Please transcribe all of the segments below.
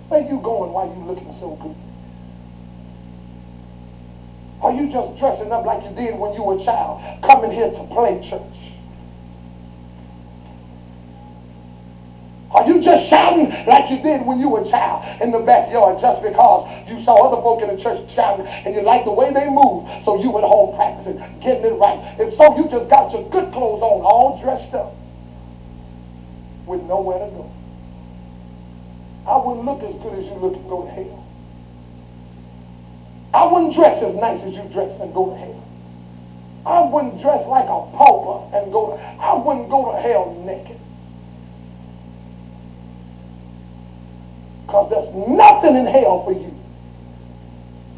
Where you going while you looking so good? Are you just dressing up like you did when you were a child, coming here to play church? Are you just shouting like you did when you were a child in the backyard just because you saw other folk in the church shouting and you liked the way they moved, so you went home practicing, getting it right? If so, you just got your good clothes on, all dressed up, with nowhere to go. I wouldn't look as good as you look and go to hell. I wouldn't dress as nice as you dress and go to hell. I wouldn't dress like a pauper and go to, I wouldn't go to hell naked. Because there's nothing in hell for you.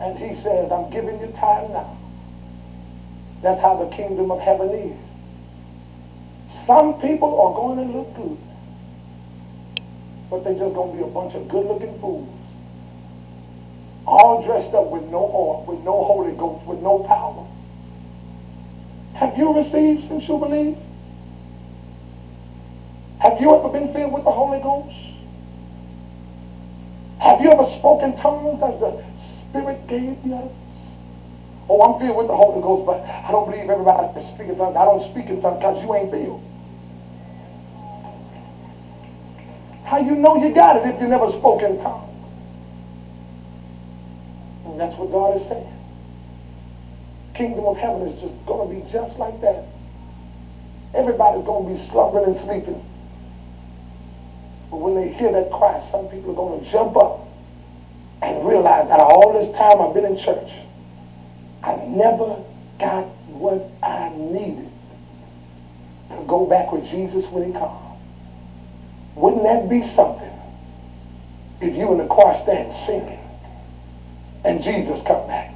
And he says, I'm giving you time now. That's how the kingdom of heaven is. Some people are going to look good, but they're just going to be a bunch of good-looking fools, all dressed up with no oil, with no Holy Ghost, with no power. Have you received since you believe? Have you ever been filled with the Holy Ghost? Have you ever spoken tongues as the Spirit gave the others? Oh, I'm filled with the Holy Ghost, but I don't believe everybody is speaking tongues. I don't speak in tongues because you ain't filled. How you know you got it if you never spoke in tongues? And that's what God is saying. Kingdom of heaven is just going to be just like that. Everybody's going to be slumbering and sleeping. But when they hear that cry, some people are going to jump up and realize that all this time I've been in church, I never got what I needed to go back with Jesus when he comes. Wouldn't that be something if you in the choir stand singing and Jesus come back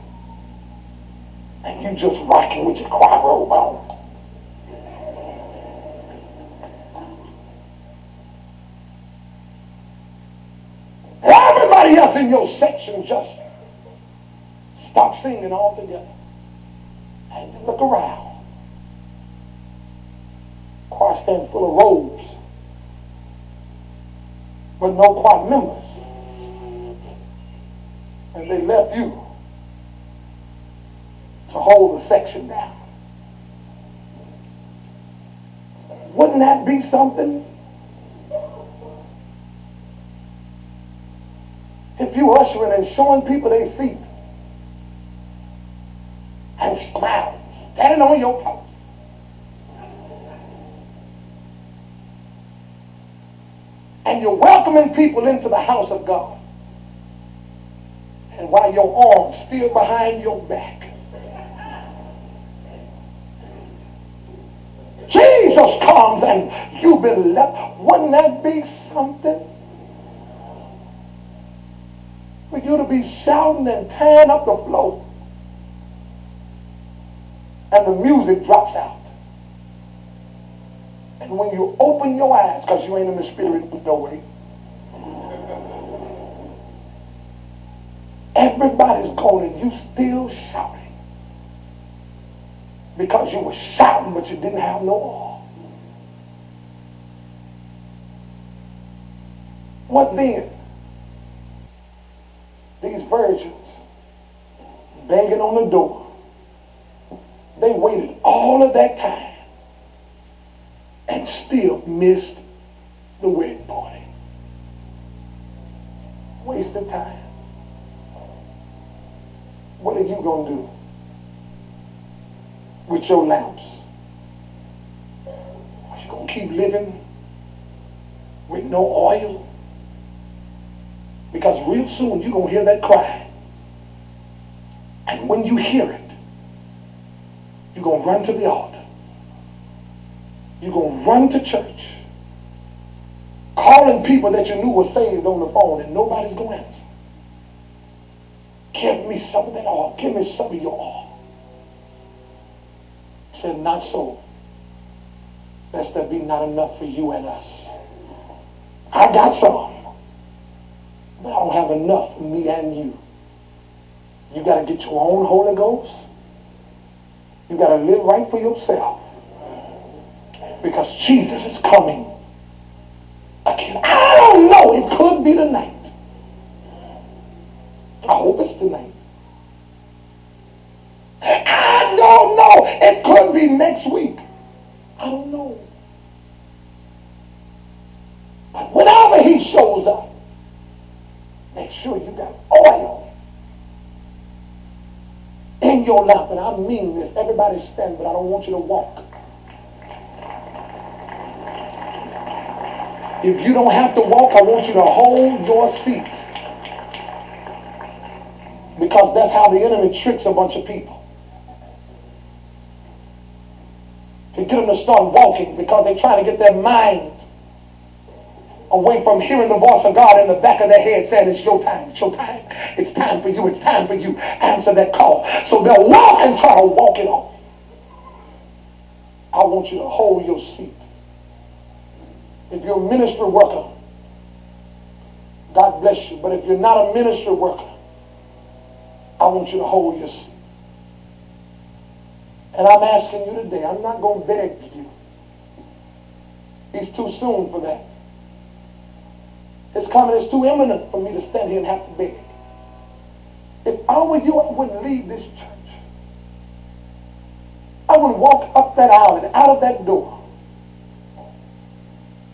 and you just rocking with your choir robe on? Everybody else in your section just stop singing altogether and you look around. Choir stand full of robes, but no choir members. And they left you to hold the section down. Wouldn't that be something? If you ushering and showing people their seat and smiling, standing on your post. And you're welcoming people into the house of God. And while your arms still behind your back, Jesus comes and you've been left. Wouldn't that be something? For you to be shouting and tearing up the floor. And the music drops out. And when you open your eyes, because you ain't in the spirit no way, everybody's going and you still shouting. Because you were shouting but you didn't have no oil. What then? These virgins begging on the door. They waited all of that time and still missed the wedding party. Wasted time. What are you going to do with your lamps? Are you going to keep living with no oil? Because real soon you're going to hear that cry. And when you hear it, you're going to run to the altar. You're going to run to church. Calling people that you knew were saved on the phone and nobody's going to answer. Give me some of that oil. Give me some of your oil. He said, not so. Lest there be not enough for you and us. I got some. But I don't have enough for me and you. You got to get your own Holy Ghost. You got to live right for yourself. Because Jesus is coming again. I don't know. It could be tonight. I hope it's tonight. I don't know. It could be next week. I don't know. But whenever he shows up, make sure you got oil in your lamp. And I mean this. Everybody stand, but I don't want you to walk. If you don't have to walk, I want you to hold your seat. Because that's how the enemy tricks a bunch of people. To get them to start walking because they're trying to get their mind away from hearing the voice of God in the back of their head saying, it's your time, it's your time, it's time for you, it's time for you. Answer that call. So they'll walk and try to walk it off. I want you to hold your seat. If you're a ministry worker, God bless you. But if you're not a ministry worker, I want you to hold your seat. And I'm asking you today, I'm not going to beg you. It's too soon for that. His coming is too imminent for me to stand here and have to beg. If I were you, I wouldn't leave this church. I wouldn't walk up that aisle and out of that door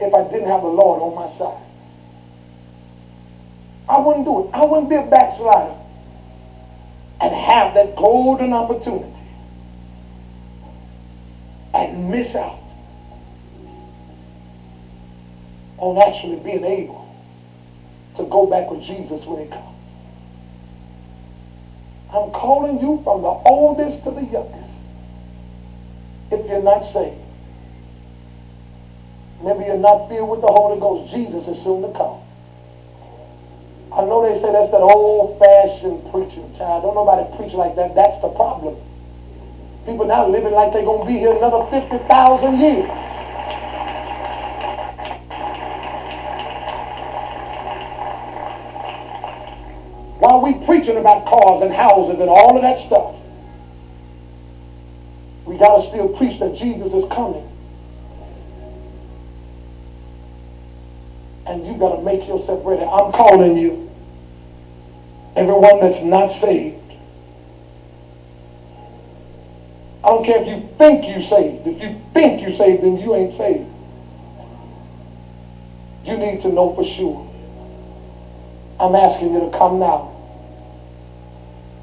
if I didn't have the Lord on my side. I wouldn't do it. I wouldn't be a backslider and have that golden opportunity and miss out on actually being able to go back with Jesus when he comes. I'm calling you from the oldest to the youngest. If you're not saved, maybe you're not filled with the Holy Ghost, Jesus is soon to come. I know they say that's that old-fashioned preaching, child. Don't nobody preach like that. That's the problem. People now living like they're going to be here another 50,000 years. While we preaching about cars and houses and all of that stuff, we got to still preach that Jesus is coming. And you got to make yourself ready. I'm calling you, everyone that's not saved. I don't care if you think you're saved. If you think you're saved, then you ain't saved. You need to know for sure. I'm asking you to come now.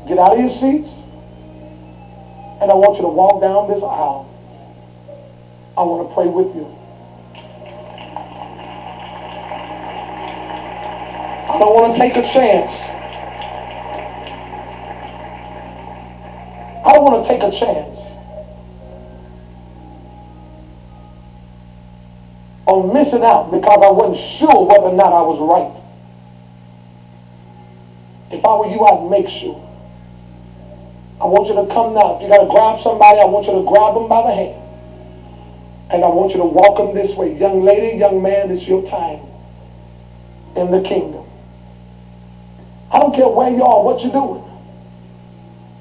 Get out of your seats. And I want you to walk down this aisle. I want to pray with you. I don't want to take a chance. I don't want to take a chance on missing out because I wasn't sure whether or not I was right. If I were you, I'd make sure. I want you to come now. If you got to grab somebody, I want you to grab them by the hand. And I want you to walk them this way. Young lady, young man, it's your time in the kingdom. I don't care where you are, what you're doing.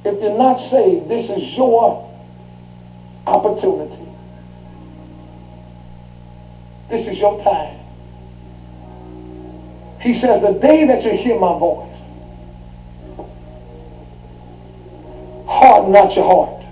If you're not saved, this is your opportunity. This is your time. He says, the day that you hear my voice, harden not your heart.